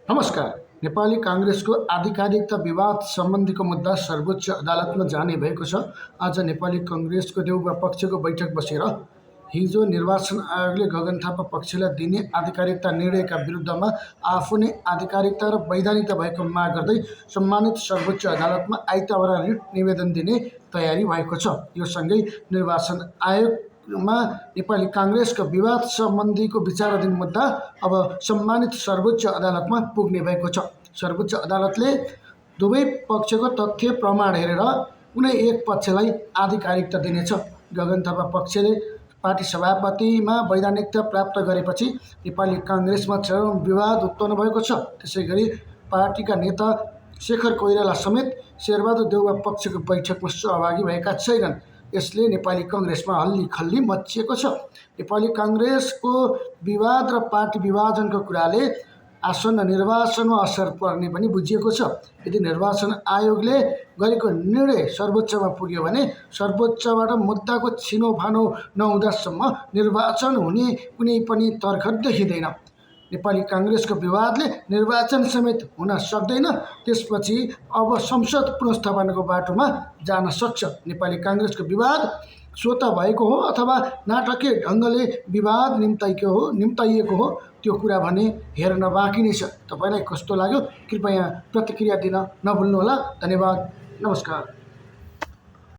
नमस्कार। नेपाली काङ्ग्रेसको आधिकारिकता विवाद सम्बन्धीको मुद्दा सर्वोच्च अदालतमा जाने भएको छ। आज नेपाली काङ्ग्रेसको देउबा पक्षको बैठक बसेर हिजो निर्वाचन आयोगले गगन थापा पक्षलाई दिने आधिकारिकता निर्णयका विरुद्धमा आफू नै आधिकारिकता र वैधानिकता भएको माग गर्दै सम्मानित सर्वोच्च अदालतमा आइतबार रिट निवेदन दिने तयारी भएको छ। यो सँगै निर्वाचन आयोगमा नेपाली काङ्ग्रेसको विवाद सम्बन्धीको विचाराधीन मुद्दा अब सम्मानित सर्वोच्च अदालतमा पुग्ने भएको छ। सर्वोच्च अदालतले दुवै पक्षको तथ्य प्रमाण हेरेर कुनै एक पक्षलाई आधिकारिकता दिनेछ। गगन थापा पक्षले पार्टी सभापतिमा वैधानिकता प्राप्त गरेपछि नेपाली काङ्ग्रेसमा चरम विवाद उत्पन्न भएको छ। त्यसैगरी पार्टीका नेता शेखर कोइराला समेत शेरबहादुर देउवा पक्षको बैठकमा सहभागी भएका छैनन्। यसले नेपाली काङ्ग्रेसमा हल्ली खल्ली मचिएको छ। नेपाली काङ्ग्रेसको विवाद र पार्टी विभाजनको कुराले आसन्न निर्वाचनमा असर पर्ने पनि बुझिएको छ। यदि निर्वाचन आयोगले गरेको निर्णय सर्वोच्चमा पुग्यो भने सर्वोच्चबाट मुद्दाको छिनोफानो नहुँदासम्म निर्वाचन हुने कुनै पनि तर्क देखिँदैन। नेपाली काङ्ग्रेसको विवादले निर्वाचन समेत हुन सक्दैन। त्यसपछि अब संसद पुनर्स्थापनाको बाटोमा जान सक्छ। नेपाली काङ्ग्रेसको विवाद स्वत भएको हो अथवा नाटकीय ढङ्गले विवाद निम्ताइएको हो त्यो कुरा भने हेर्न बाँकी नै छ। तपाईँलाई कस्तो लाग्यो कृपया प्रतिक्रिया दिन नभुल्नुहोला। धन्यवाद। नमस्कार।